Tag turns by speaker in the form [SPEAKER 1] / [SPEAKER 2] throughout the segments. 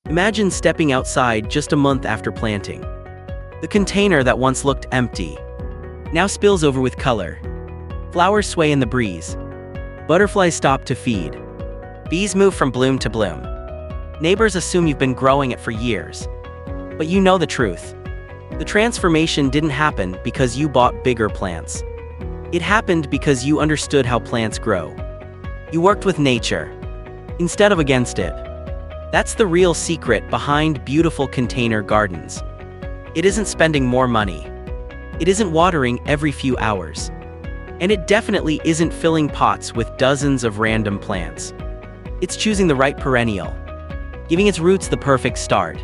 [SPEAKER 1] Imagine stepping outside just a month after planting. The container that once looked empty now spills over with color. Flowers sway in the breeze. Butterflies stop to feed. Bees move from bloom to bloom. Neighbors assume you've been growing it for years. But you know the truth. The transformation didn't happen because you bought bigger plants. It happened because you understood how plants grow. You worked with nature instead of against it. That's the real secret behind beautiful container gardens. It isn't spending more money. It isn't watering every few hours. And it definitely isn't filling pots with dozens of random plants. It's choosing the right perennial, giving its roots the perfect start,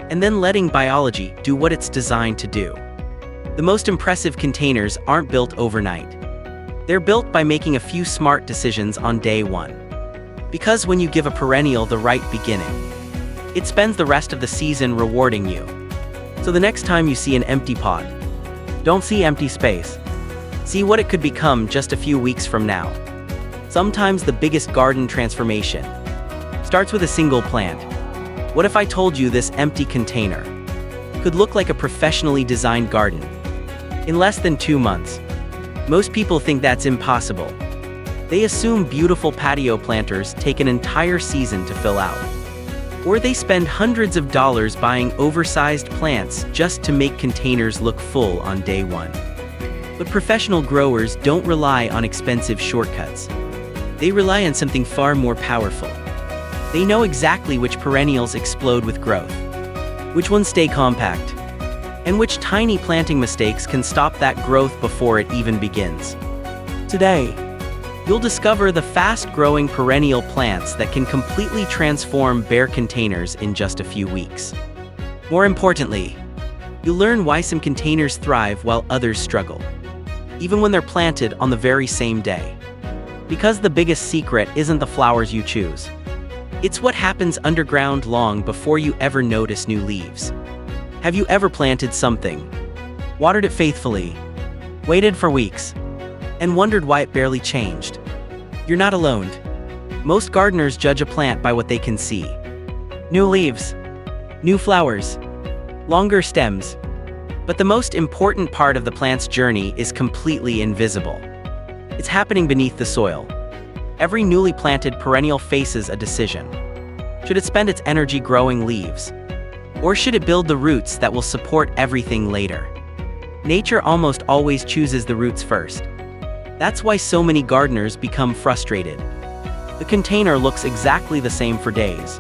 [SPEAKER 1] and then letting biology do what it's designed to do. The most impressive containers aren't built overnight. They're built by making a few smart decisions on day one. Because when you give a perennial the right beginning, it spends the rest of the season rewarding you. So the next time you see an empty pot, don't see empty space. See what it could become just a few weeks from now. Sometimes the biggest garden transformation starts with a single plant. What if I told you this empty container could look like a professionally designed garden in less than 2 months? Most people think that's impossible. They assume beautiful patio planters take an entire season to fill out. Or they spend hundreds of dollars buying oversized plants just to make containers look full on day one. But professional growers don't rely on expensive shortcuts. They rely on something far more powerful. They know exactly which perennials explode with growth, which ones stay compact, and which tiny planting mistakes can stop that growth before it even begins. Today, you'll discover the fast-growing perennial plants that can completely transform bare containers in just a few weeks. More importantly, you'll learn why some containers thrive while others struggle, even when they're planted on the very same day. Because the biggest secret isn't the flowers you choose. It's what happens underground long before you ever notice new leaves. Have you ever planted something, watered it faithfully, waited for weeks, and wondered why it barely changed? You're not alone. Most gardeners judge a plant by what they can see. New leaves, new flowers, longer stems. But the most important part of the plant's journey is completely invisible. It's happening beneath the soil. Every newly planted perennial faces a decision. Should it spend its energy growing leaves? Or should it build the roots that will support everything later? Nature almost always chooses the roots first. That's why so many gardeners become frustrated. The container looks exactly the same for days,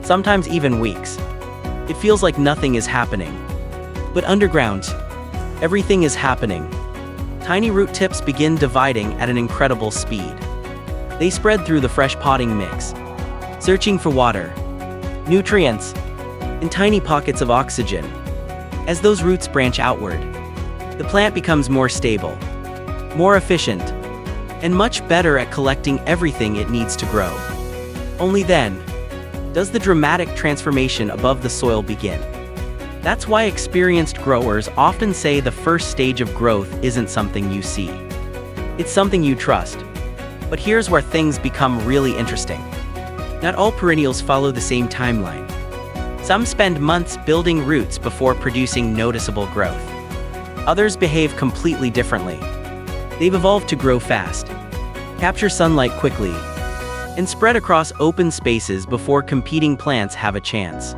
[SPEAKER 1] sometimes even weeks. It feels like nothing is happening. But underground, everything is happening. Tiny root tips begin dividing at an incredible speed. They spread through the fresh potting mix, searching for water, nutrients, and tiny pockets of oxygen. As those roots branch outward, the plant becomes more stable, more efficient, and much better at collecting everything it needs to grow. Only then does the dramatic transformation above the soil begin. That's why experienced growers often say the first stage of growth isn't something you see. It's something you trust. But here's where things become really interesting. Not all perennials follow the same timeline. Some spend months building roots before producing noticeable growth. Others behave completely differently. They've evolved to grow fast, capture sunlight quickly, and spread across open spaces before competing plants have a chance.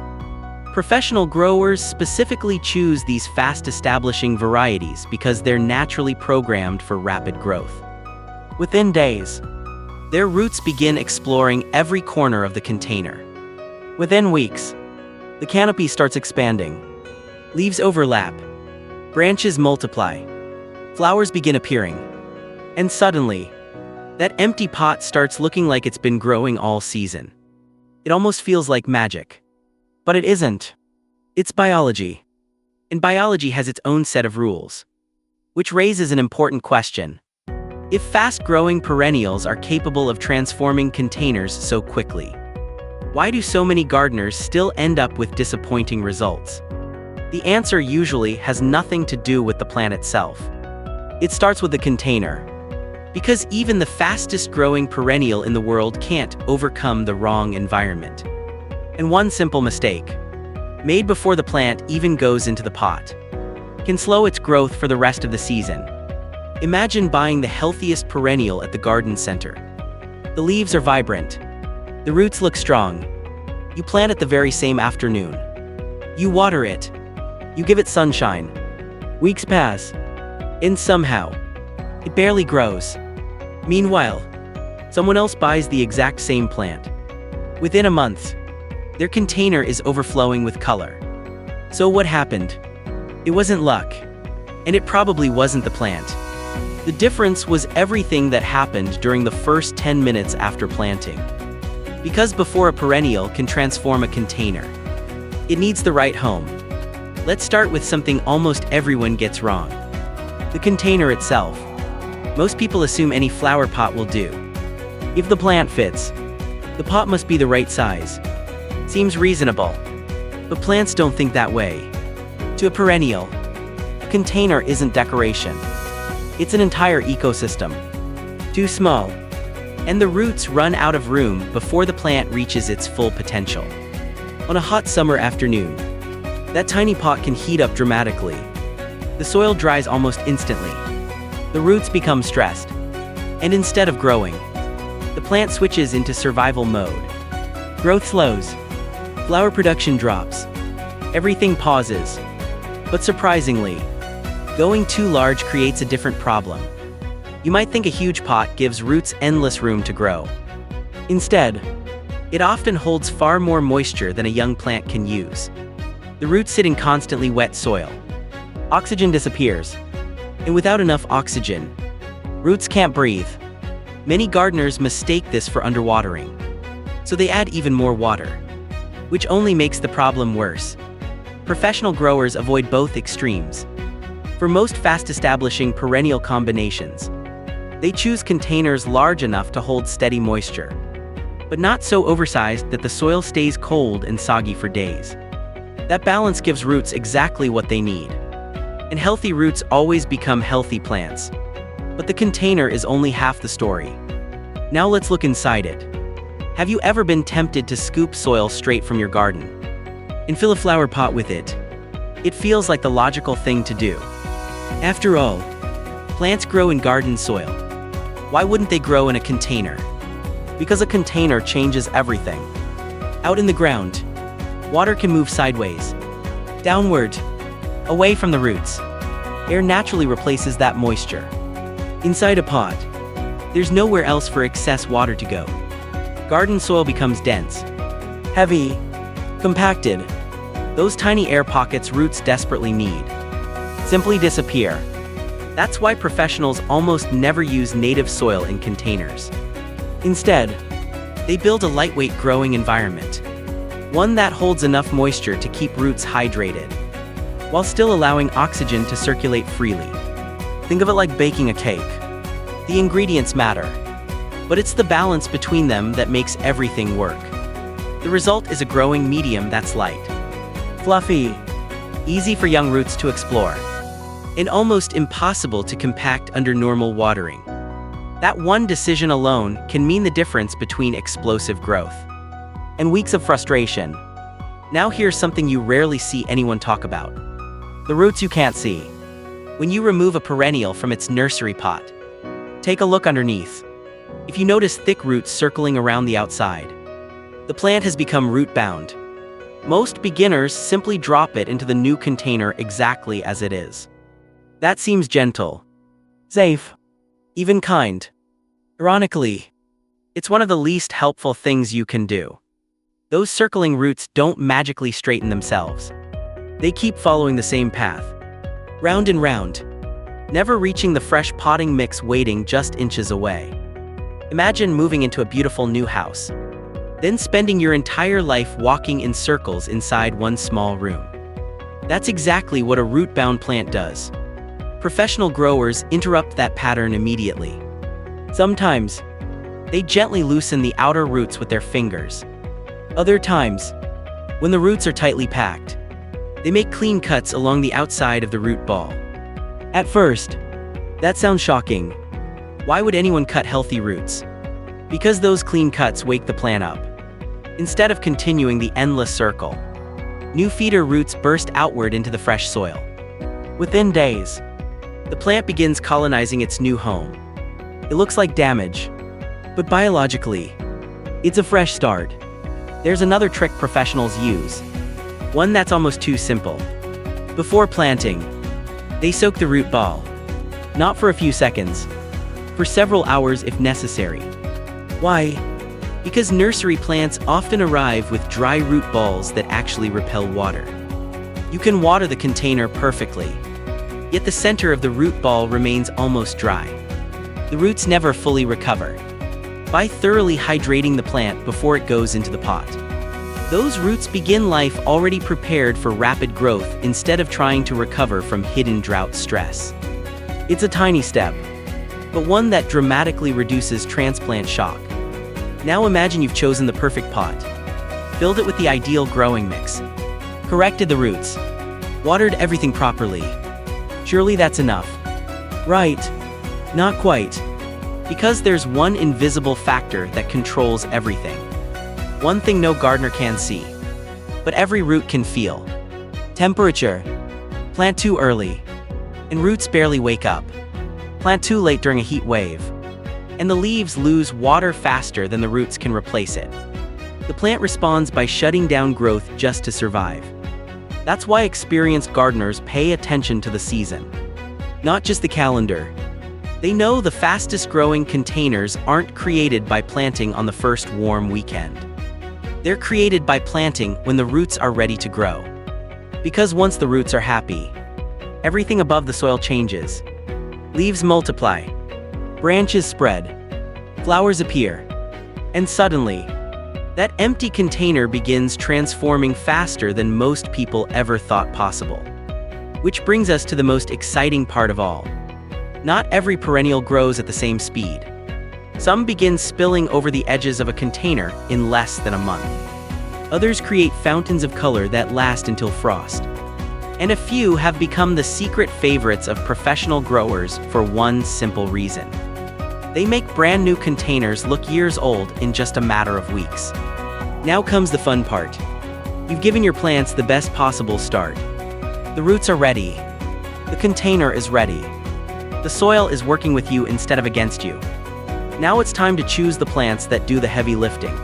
[SPEAKER 1] Professional growers specifically choose these fast-establishing varieties because they're naturally programmed for rapid growth. Within days, their roots begin exploring every corner of the container. Within weeks, the canopy starts expanding. Leaves overlap, branches multiply, flowers begin appearing, and suddenly, that empty pot starts looking like it's been growing all season. It almost feels like magic. But it isn't. It's biology. And biology has its own set of rules. Which raises an important question. If fast-growing perennials are capable of transforming containers so quickly, why do so many gardeners still end up with disappointing results? The answer usually has nothing to do with the plant itself. It starts with the container. Because even the fastest-growing perennial in the world can't overcome the wrong environment. And one simple mistake, made before the plant even goes into the pot, can slow its growth for the rest of the season. Imagine buying the healthiest perennial at the garden center. The leaves are vibrant. The roots look strong. You plant it the very same afternoon. You water it. You give it sunshine. Weeks pass. And somehow, it barely grows. Meanwhile, someone else buys the exact same plant. Within a month, their container is overflowing with color. So what happened? It wasn't luck. And it probably wasn't the plant. The difference was everything that happened during the first 10 minutes after planting. Because before a perennial can transform a container, it needs the right home. Let's start with something almost everyone gets wrong. The container itself. Most people assume any flower pot will do. If the plant fits, the pot must be the right size. Seems reasonable. But plants don't think that way. To a perennial, a container isn't decoration. It's an entire ecosystem. Too small, and the roots run out of room before the plant reaches its full potential. On a hot summer afternoon, that tiny pot can heat up dramatically. The soil dries almost instantly. The roots become stressed. And instead of growing, the plant switches into survival mode. Growth slows. Flower production drops. Everything pauses. But surprisingly, going too large creates a different problem. You might think a huge pot gives roots endless room to grow. Instead, it often holds far more moisture than a young plant can use. The roots sit in constantly wet soil. Oxygen disappears. And without enough oxygen, roots can't breathe. Many gardeners mistake this for underwatering. So they add even more water, which only makes the problem worse. Professional growers avoid both extremes. For most fast-establishing perennial combinations, they choose containers large enough to hold steady moisture, but not so oversized that the soil stays cold and soggy for days. That balance gives roots exactly what they need. And healthy roots always become healthy plants. But the container is only half the story. Now let's look inside it. Have you ever been tempted to scoop soil straight from your garden and fill a flower pot with it? It feels like the logical thing to do. After all, plants grow in garden soil. Why wouldn't they grow in a container? Because a container changes everything. Out in the ground, water can move sideways, downward, away from the roots. Air naturally replaces that moisture. Inside a pot, there's nowhere else for excess water to go. Garden soil becomes dense, heavy, compacted. Those tiny air pockets roots desperately need simply disappear. That's why professionals almost never use native soil in containers. Instead, they build a lightweight growing environment, one that holds enough moisture to keep roots hydrated, while still allowing oxygen to circulate freely. Think of it like baking a cake. The ingredients matter, but it's the balance between them that makes everything work. The result is a growing medium that's light, fluffy, easy for young roots to explore, and almost impossible to compact under normal watering. That one decision alone can mean the difference between explosive growth and weeks of frustration. Now here's something you rarely see anyone talk about. The roots you can't see. When you remove a perennial from its nursery pot, take a look underneath. If you notice thick roots circling around the outside, the plant has become root-bound. Most beginners simply drop it into the new container exactly as it is. That seems gentle, safe, even kind. Ironically, it's one of the least helpful things you can do. Those circling roots don't magically straighten themselves. They keep following the same path, round and round, never reaching the fresh potting mix waiting just inches away. Imagine moving into a beautiful new house, then spending your entire life walking in circles inside one small room. That's exactly what a root-bound plant does. Professional growers interrupt that pattern immediately. Sometimes, they gently loosen the outer roots with their fingers. Other times, when the roots are tightly packed, they make clean cuts along the outside of the root ball. At first, that sounds shocking. Why would anyone cut healthy roots? Because those clean cuts wake the plant up. instead of continuing the endless circle. New feeder roots burst outward into the fresh soil. Within days, the plant begins colonizing its new home. It looks like damage, but biologically, it's a fresh start. There's another trick professionals use, one that's almost too simple. Before planting, they soak the root ball, not for a few seconds, for several hours if necessary. Why? Because nursery plants often arrive with dry root balls that actually repel water. You can water the container perfectly, yet the center of the root ball remains almost dry. The roots never fully recover. By thoroughly hydrating the plant before it goes into the pot, those roots begin life already prepared for rapid growth instead of trying to recover from hidden drought stress. It's a tiny step, but one that dramatically reduces transplant shock. Now imagine you've chosen the perfect pot, filled it with the ideal growing mix, corrected the roots, watered everything properly. Surely that's enough. Right? Not quite. Because there's one invisible factor that controls everything. One thing no gardener can see, but every root can feel. Temperature. Plant too early, and roots barely wake up. Plant too late during a heat wave, and the leaves lose water faster than the roots can replace it. The plant responds by shutting down growth just to survive. That's why experienced gardeners pay attention to the season, not just the calendar. They know the fastest growing containers aren't created by planting on the first warm weekend. They're created by planting when the roots are ready to grow. Because once the roots are happy, everything above the soil changes. Leaves multiply, branches spread, flowers appear, and suddenly, that empty container begins transforming faster than most people ever thought possible. Which brings us to the most exciting part of all. Not every perennial grows at the same speed. Some begin spilling over the edges of a container in less than a month. Others create fountains of color that last until frost. And a few have become the secret favorites of professional growers for one simple reason. They make brand new containers look years old in just a matter of weeks. Now comes the fun part. You've given your plants the best possible start. The roots are ready. The container is ready. The soil is working with you instead of against you. Now it's time to choose the plants that do the heavy lifting.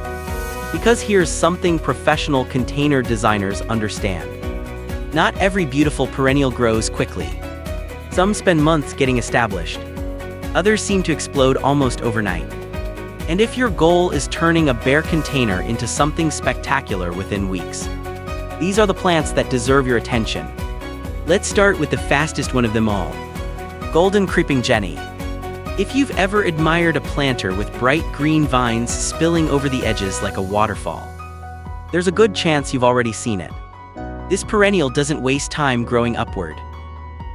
[SPEAKER 1] Because here's something professional container designers understand. Not every beautiful perennial grows quickly. Some spend months getting established. Others seem to explode almost overnight. And if your goal is turning a bare container into something spectacular within weeks, these are the plants that deserve your attention. Let's start with the fastest one of them all. Golden Creeping Jenny. If you've ever admired a planter with bright green vines spilling over the edges like a waterfall, there's a good chance you've already seen it. This perennial doesn't waste time growing upward.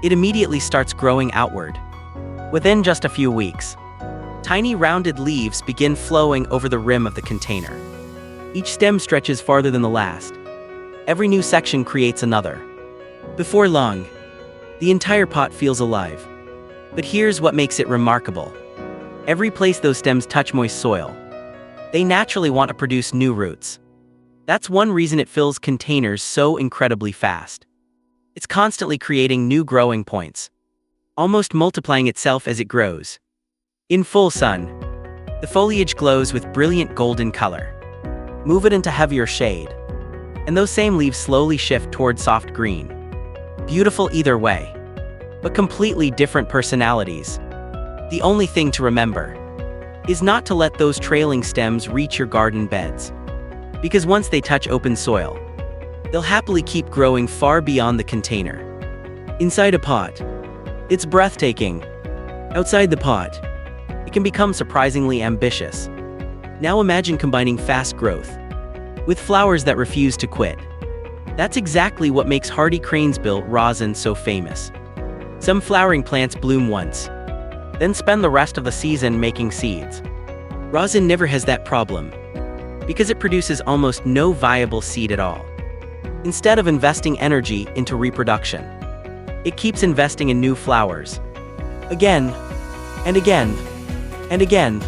[SPEAKER 1] It immediately starts growing outward. Within just a few weeks, tiny rounded leaves begin flowing over the rim of the container. Each stem stretches farther than the last. Every new section creates another. Before long, the entire pot feels alive. But here's what makes it remarkable. Every place those stems touch moist soil, they naturally want to produce new roots. That's one reason it fills containers so incredibly fast. It's constantly creating new growing points, almost multiplying itself as it grows. In full sun, the foliage glows with brilliant golden color. Move it into heavier shade, and those same leaves slowly shift toward soft green. Beautiful either way, but completely different personalities. The only thing to remember is not to let those trailing stems reach your garden beds. Because once they touch open soil, they'll happily keep growing far beyond the container. Inside a pot, it's breathtaking. Outside the pot, it can become surprisingly ambitious. Now imagine combining fast growth with flowers that refuse to quit. That's exactly what makes hardy cranesbill rosin so famous. Some flowering plants bloom once, then spend the rest of the season making seeds. Rosin never has that problem, because it produces almost no viable seed at all. Instead of investing energy into reproduction, it keeps investing in new flowers. Again, and again, and again.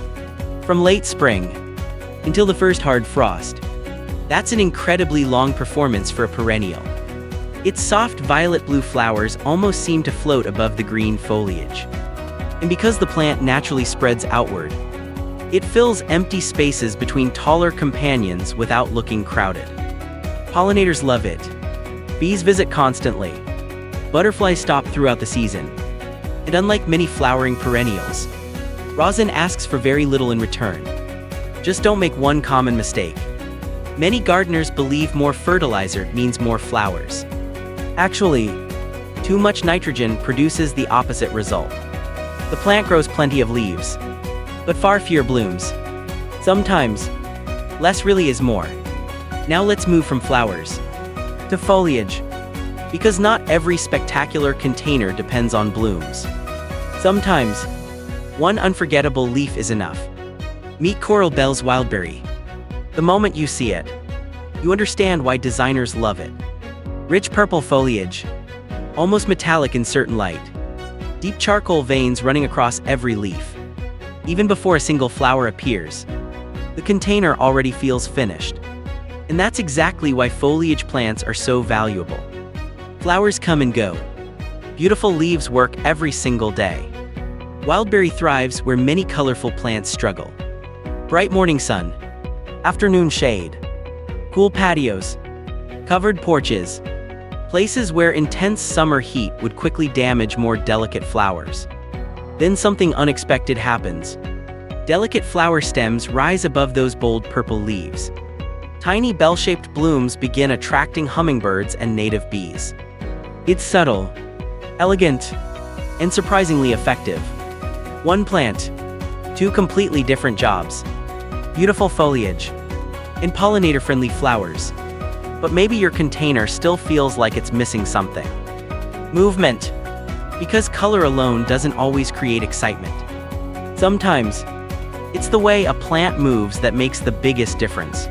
[SPEAKER 1] From late spring until the first hard frost, That's an incredibly long performance for a perennial. Its soft violet-blue flowers almost seem to float above the green foliage. And because the plant naturally spreads outward, it fills empty spaces between taller companions without looking crowded. Pollinators love it. Bees visit constantly. Butterflies stop throughout the season. And unlike many flowering perennials, rosin asks for very little in return. Just don't make one common mistake. Many gardeners believe more fertilizer means more flowers. Actually, too much nitrogen produces the opposite result. The plant grows plenty of leaves, but far fewer blooms. Sometimes, less really is more. Now let's move from flowers to foliage, because not every spectacular container depends on blooms. Sometimes, one unforgettable leaf is enough. Meet Coral Bell's Wildberry. The moment you see it, you understand why designers love it. Rich purple foliage, almost metallic in certain light. Deep charcoal veins running across every leaf. Even before a single flower appears, the container already feels finished. And that's exactly why foliage plants are so valuable. Flowers come and go. Beautiful leaves work every single day. Wildberry thrives where many colorful plants struggle. Bright morning sun, afternoon shade, cool patios, covered porches, places where intense summer heat would quickly damage more delicate flowers. Then something unexpected happens. Delicate flower stems rise above those bold purple leaves. Tiny bell-shaped blooms begin attracting hummingbirds and native bees. It's subtle, elegant, and surprisingly effective. One plant, two completely different jobs. Beautiful foliage and pollinator-friendly flowers. But maybe your container still feels like it's missing something. Movement. Because color alone doesn't always create excitement. Sometimes, it's the way a plant moves that makes the biggest difference.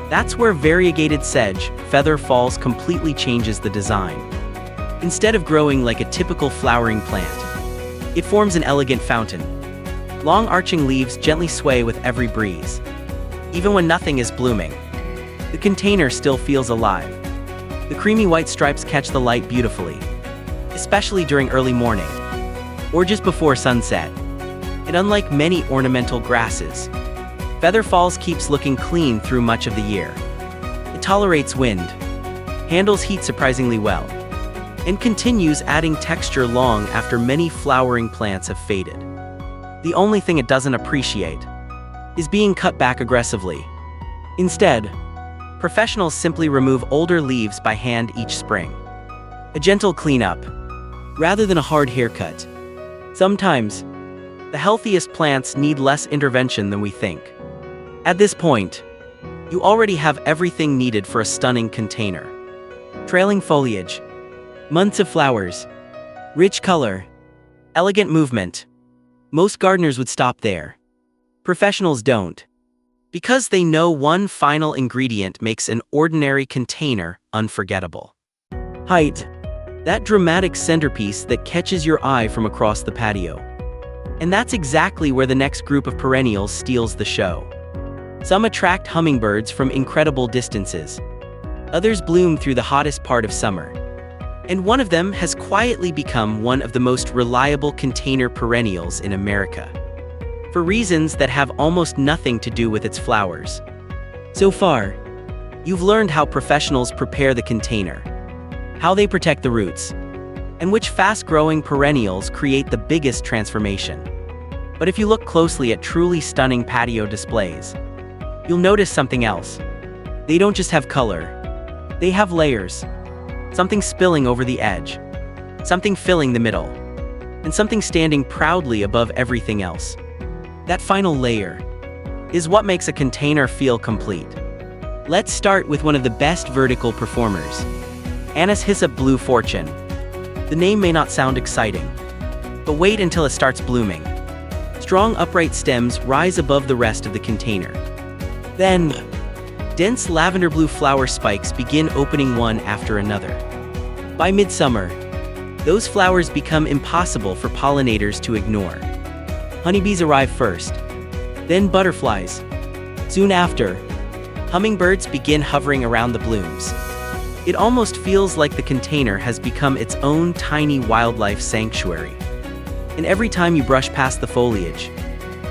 [SPEAKER 1] That's where variegated sedge, feather falls completely changes the design. Instead of growing like a typical flowering plant, it forms an elegant fountain. Long arching leaves gently sway with every breeze. Even when nothing is blooming, the container still feels alive. The creamy white stripes catch the light beautifully, especially during early morning, or just before sunset. And unlike many ornamental grasses, Feather Falls keeps looking clean through much of the year. It tolerates wind, handles heat surprisingly well, and continues adding texture long after many flowering plants have faded. The only thing it doesn't appreciate is being cut back aggressively. Instead, professionals simply remove older leaves by hand each spring. A gentle cleanup, rather than a hard haircut. Sometimes, the healthiest plants need less intervention than we think. At this point, you already have everything needed for a stunning container. Trailing foliage, months of flowers, rich color, elegant movement. Most gardeners would stop there. Professionals don't. Because they know one final ingredient makes an ordinary container unforgettable. Height. That dramatic centerpiece that catches your eye from across the patio. And that's exactly where the next group of perennials steals the show. Some attract hummingbirds from incredible distances. Others bloom through the hottest part of summer. And one of them has quietly become one of the most reliable container perennials in America, for reasons that have almost nothing to do with its flowers. So far, you've learned how professionals prepare the container, how they protect the roots, and which fast-growing perennials create the biggest transformation. But if you look closely at truly stunning patio displays, you'll notice something else. They don't just have color, they have layers. Something spilling over the edge, something filling the middle, and something standing proudly above everything else. That final layer is what makes a container feel complete. Let's start with one of the best vertical performers, Anise Hyssop Blue Fortune. The name may not sound exciting, but wait until it starts blooming. Strong upright stems rise above the rest of the container. Then, dense lavender blue flower spikes begin opening one after another. By midsummer, those flowers become impossible for pollinators to ignore. Honeybees arrive first, then butterflies. Soon after, Hummingbirds begin hovering around the blooms. It almost feels like the container has become its own tiny wildlife sanctuary. And every time you brush past the foliage,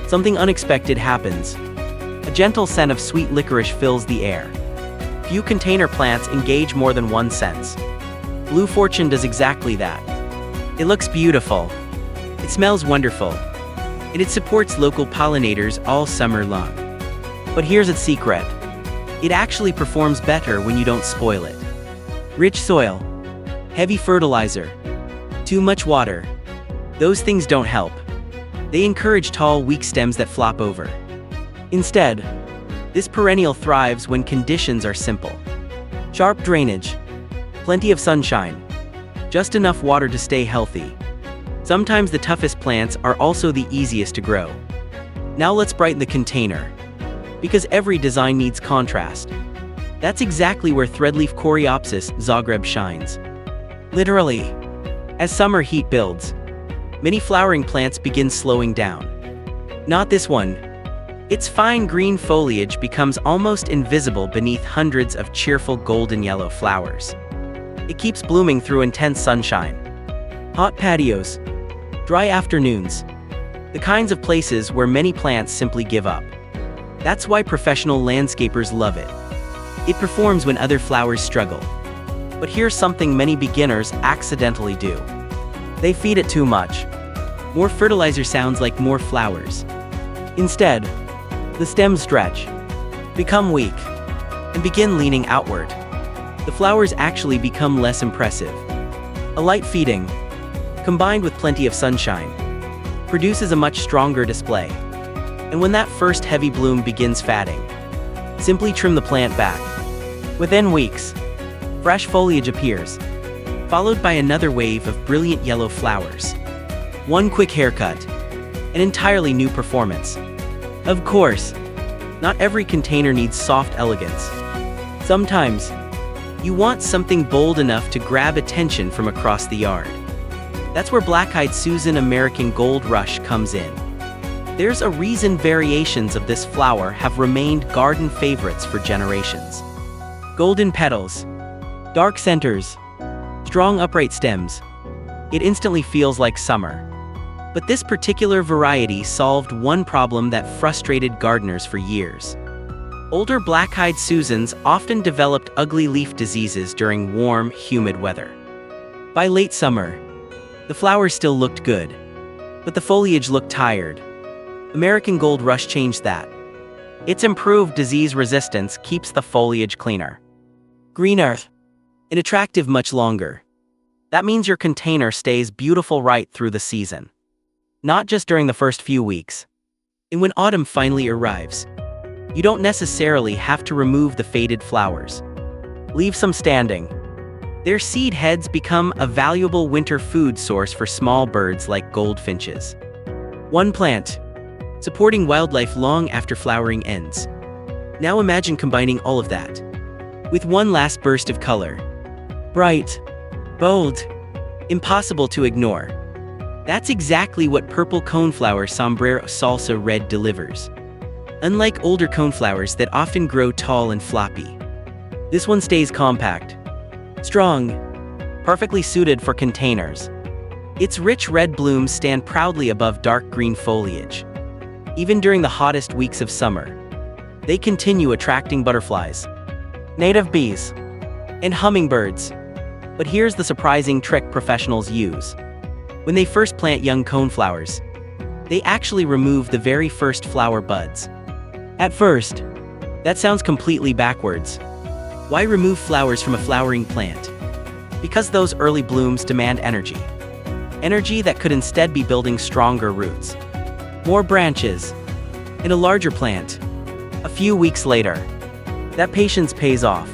[SPEAKER 1] something unexpected happens. A gentle scent of sweet licorice fills the air. Few container plants engage more than one sense. Blue Fortune does exactly that. It looks beautiful. It smells wonderful. And it supports local pollinators all summer long. But here's its secret. It actually performs better when you don't spoil it. Rich soil, heavy fertilizer, too much water. Those things don't help. They encourage tall, weak stems that flop over. Instead, this perennial thrives when conditions are simple. Sharp drainage, plenty of sunshine, just enough water to stay healthy. Sometimes the toughest plants are also the easiest to grow. Now let's brighten the container. Because every design needs contrast. That's exactly where threadleaf coreopsis zagreb shines. Literally, as summer heat builds, many flowering plants begin slowing down. Not this one. Its fine green foliage becomes almost invisible beneath hundreds of cheerful golden yellow flowers. It keeps blooming through intense sunshine. Hot patios, dry afternoons, the kinds of places where many plants simply give up. That's why professional landscapers love it. It performs when other flowers struggle. But here's something many beginners accidentally do. They feed it too much. More fertilizer sounds like more flowers. Instead, the stems stretch, become weak, and begin leaning outward. The flowers actually become less impressive. A light feeding, combined with plenty of sunshine, produces a much stronger display. And when that first heavy bloom begins fading, simply trim the plant back. Within weeks, fresh foliage appears, followed by another wave of brilliant yellow flowers. One quick haircut, an entirely new performance. Of course, not every container needs soft elegance. Sometimes, you want something bold enough to grab attention from across the yard. That's where Black-Eyed Susan American Gold Rush comes in. There's a reason variations of this flower have remained garden favorites for generations. Golden petals, dark centers, strong upright stems. It instantly feels like summer. But this particular variety solved one problem that frustrated gardeners for years. Older Black-Eyed Susans often developed ugly leaf diseases during warm, humid weather. By late summer, the flowers still looked good, but the foliage looked tired. American Gold Rush changed that. Its improved disease resistance keeps the foliage cleaner, greener, and attractive much longer. That means your container stays beautiful right through the season. Not just during the first few weeks. And when autumn finally arrives, you don't necessarily have to remove the faded flowers. Leave some standing. Their seed heads become a valuable winter food source for small birds like goldfinches. One plant, supporting wildlife long after flowering ends. Now imagine combining all of that with one last burst of color. Bright, bold, impossible to ignore. That's exactly what purple coneflower sombrero salsa red delivers. Unlike older coneflowers that often grow tall and floppy, this one stays compact, strong, perfectly suited for containers. Its rich red blooms stand proudly above dark green foliage. Even during the hottest weeks of summer, they continue attracting butterflies, native bees, and hummingbirds. But here's the surprising trick professionals use. When they first plant young coneflowers, they actually remove the very first flower buds. At first, that sounds completely backwards. Why remove flowers from a flowering plant? Because those early blooms demand energy. Energy that could instead be building stronger roots, more branches, and a larger plant. A few weeks later, that patience pays off.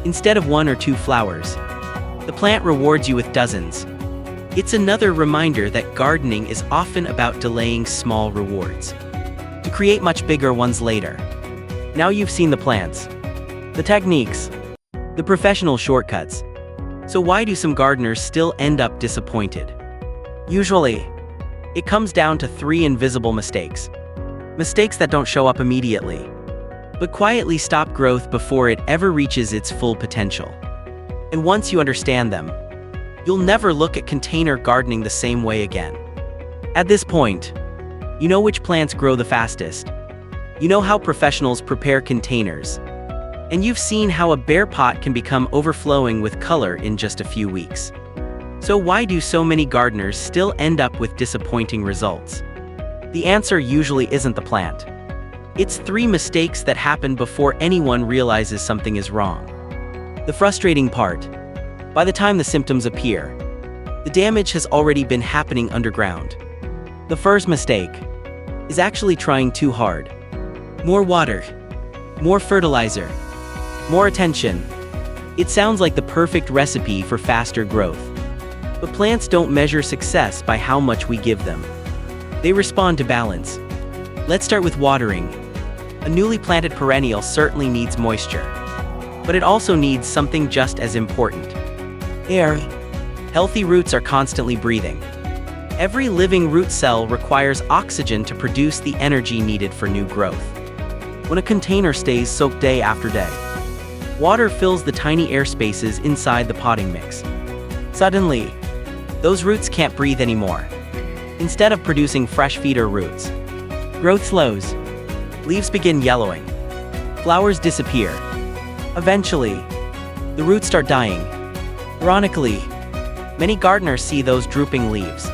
[SPEAKER 1] Instead of one or two flowers, the plant rewards you with dozens. It's another reminder that gardening is often about delaying small rewards to create much bigger ones later. Now you've seen the plants, the techniques, the professional shortcuts. So why do some gardeners still end up disappointed? Usually, it comes down to three invisible mistakes. Mistakes that don't show up immediately. but quietly stop growth before it ever reaches its full potential. And once you understand them, you'll never look at container gardening the same way again. At this point, you know which plants grow the fastest. You know how professionals prepare containers. And you've seen how a bare pot can become overflowing with color in just a few weeks. So why do so many gardeners still end up with disappointing results? The answer usually isn't the plant. It's 3 mistakes that happen before anyone realizes something is wrong. The frustrating part: by the time the symptoms appear, the damage has already been happening underground. The first mistake is actually trying too hard. More water, more fertilizer, more attention. It sounds like the perfect recipe for faster growth. But plants don't measure success by how much we give them. They respond to balance. Let's start with watering. A newly planted perennial certainly needs moisture. But it also needs something just as important: air. Healthy roots are constantly breathing. Every living root cell requires oxygen to produce the energy needed for new growth. When a container stays soaked day after day, water fills the tiny air spaces inside the potting mix. Suddenly, those roots can't breathe anymore. Instead of producing fresh feeder roots, growth slows. Leaves begin yellowing. Flowers disappear. Eventually, the roots start dying. Ironically, many gardeners see those drooping leaves,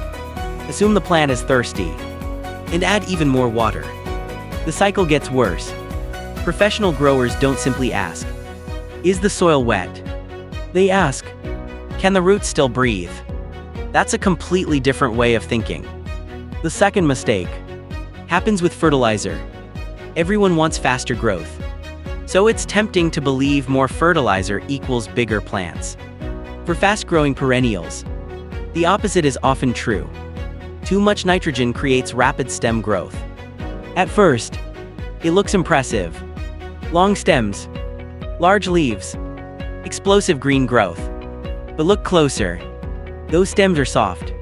[SPEAKER 1] assume the plant is thirsty, and add even more water. The cycle gets worse. Professional growers don't simply ask, "Is the soil wet?" They ask, "Can the roots still breathe?" That's a completely different way of thinking. The second mistake happens with fertilizer. Everyone wants faster growth, so it's tempting to believe more fertilizer equals bigger plants. For fast-growing perennials, the opposite is often true. Too much nitrogen creates rapid stem growth. At first, it looks impressive. Long stems, large leaves, explosive green growth. But look closer. Those stems are soft,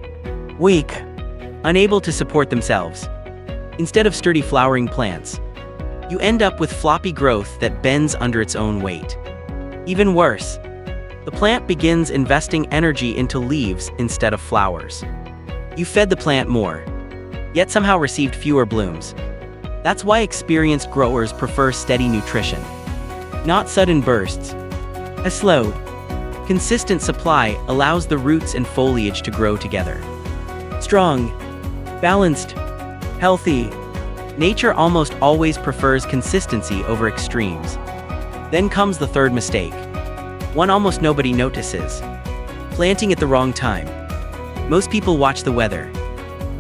[SPEAKER 1] weak, unable to support themselves. Instead of sturdy flowering plants, you end up with floppy growth that bends under its own weight. Even worse, the plant begins investing energy into leaves instead of flowers. You fed the plant more, yet somehow received fewer blooms. That's why experienced growers prefer steady nutrition, not sudden bursts. A slow, consistent supply allows the roots and foliage to grow together. Strong, balanced, healthy. Nature almost always prefers consistency over extremes. Then comes the third mistake, one almost nobody notices: planting at the wrong time. Most people watch the weather.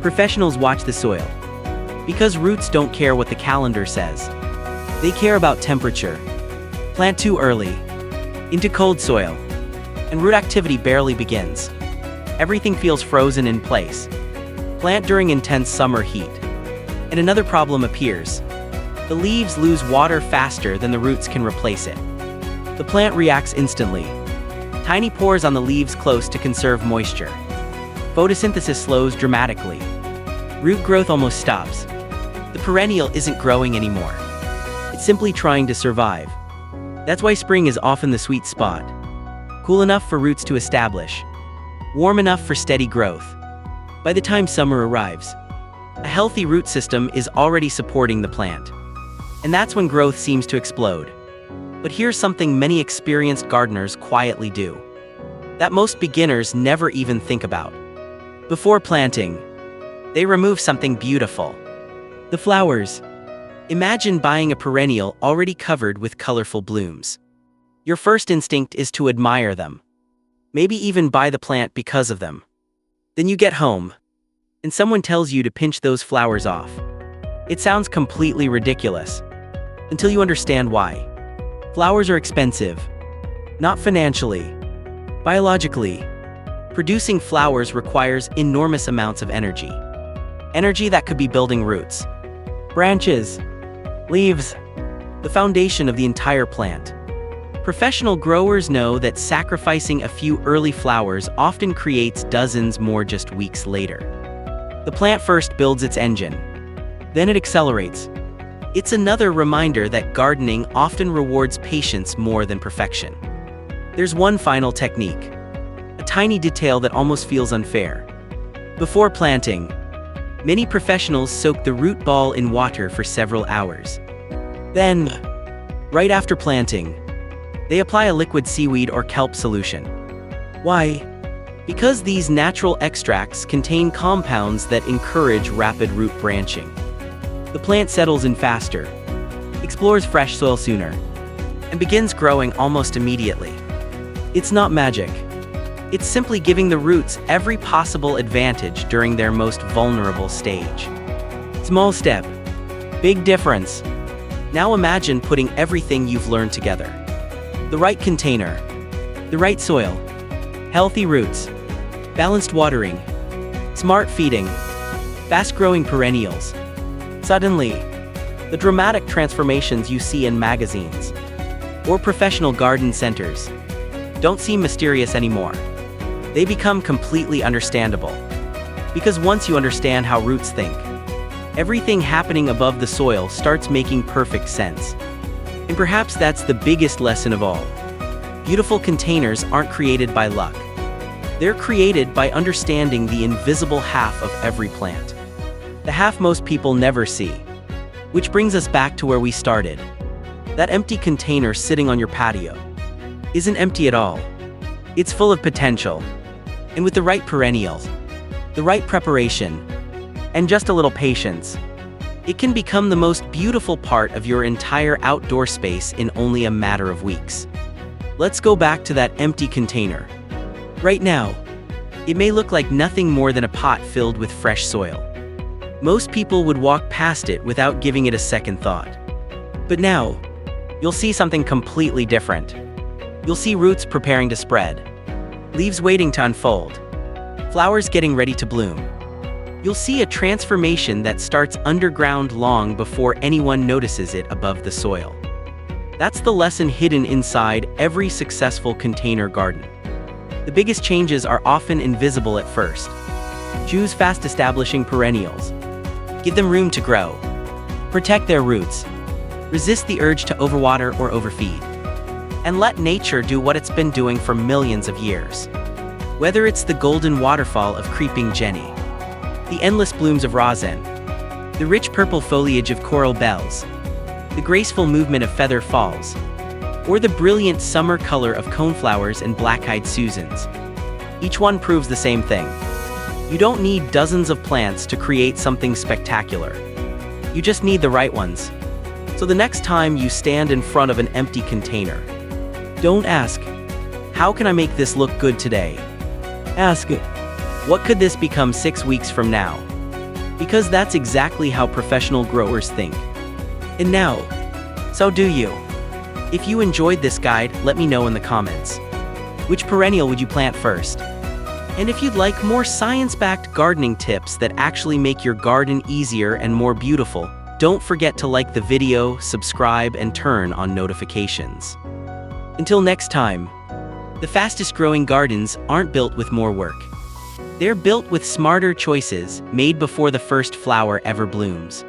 [SPEAKER 1] Professionals watch the soil. Because roots don't care what the calendar says. They care about temperature. Plant too early, into cold soil, and root activity barely begins. Everything feels frozen in place. Plant during intense summer heat, and another problem appears. The leaves lose water faster than the roots can replace it. The plant reacts instantly. Tiny pores on the leaves close to conserve moisture. Photosynthesis slows dramatically. Root growth almost stops. The perennial isn't growing anymore. It's simply trying to survive. That's why spring is often the sweet spot. Cool enough for roots to establish. Warm enough for steady growth. By the time summer arrives, a healthy root system is already supporting the plant. And that's when growth seems to explode. But here's something many experienced gardeners quietly do, that most beginners never even think about. Before planting, they remove something beautiful: the flowers. Imagine buying a perennial already covered with colorful blooms. Your first instinct is to admire them, maybe even buy the plant because of them. Then you get home, and someone tells you to pinch those flowers off. It sounds completely ridiculous, until you understand why. Flowers are expensive, not financially. Biologically, producing flowers requires enormous amounts of energy. Energy that could be building roots, branches, leaves, the foundation of the entire plant. Professional growers know that sacrificing a few early flowers often creates dozens more just weeks later. The plant first builds its engine. Then it accelerates. It's another reminder that gardening often rewards patience more than perfection. There's one final technique, a tiny detail that almost feels unfair. Before planting, many professionals soak the root ball in water for several hours. Then, right after planting, they apply a liquid seaweed or kelp solution. Why? Because these natural extracts contain compounds that encourage rapid root branching. The plant settles in faster, explores fresh soil sooner, and begins growing almost immediately. It's not magic. It's simply giving the roots every possible advantage during their most vulnerable stage. Small step, big difference. Now imagine putting everything you've learned together. The right container, the right soil, healthy roots, balanced watering, smart feeding, fast-growing perennials. Suddenly, the dramatic transformations you see in magazines or professional garden centers don't seem mysterious anymore. They become completely understandable. Because once you understand how roots think, everything happening above the soil starts making perfect sense. And perhaps that's the biggest lesson of all. Beautiful containers aren't created by luck. They're created by understanding the invisible half of every plant. The half most people never see. Which brings us back to where we started. That empty container sitting on your patio isn't empty at all. It's full of potential. And with the right perennials, the right preparation, and just a little patience, it can become the most beautiful part of your entire outdoor space in only a matter of weeks. Let's go back to that empty container. Right now, it may look like nothing more than a pot filled with fresh soil. Most people would walk past it without giving it a second thought. But now, you'll see something completely different. You'll see roots preparing to spread, leaves waiting to unfold, flowers getting ready to bloom. You'll see a transformation that starts underground long before anyone notices it above the soil. That's the lesson hidden inside every successful container garden. The biggest changes are often invisible at first. Choose fast-establishing perennials. Give them room to grow. Protect their roots. Resist the urge to overwater or overfeed. And let nature do what it's been doing for millions of years. Whether it's the golden waterfall of creeping jenny, the endless blooms of rosin, the rich purple foliage of coral bells, the graceful movement of feather falls, or the brilliant summer color of coneflowers and black-eyed Susans, each one proves the same thing. You don't need dozens of plants to create something spectacular. You just need the right ones. So the next time you stand in front of an empty container, don't ask, how can I make this look good today? Ask, what could this become 6 weeks from now? Because that's exactly how professional growers think. And now, so do you. If you enjoyed this guide, let me know in the comments. Which perennial would you plant first? And if you'd like more science-backed gardening tips that actually make your garden easier and more beautiful, don't forget to like the video, subscribe, and turn on notifications. Until next time, the fastest-growing gardens aren't built with more work. They're built with smarter choices made before the first flower ever blooms.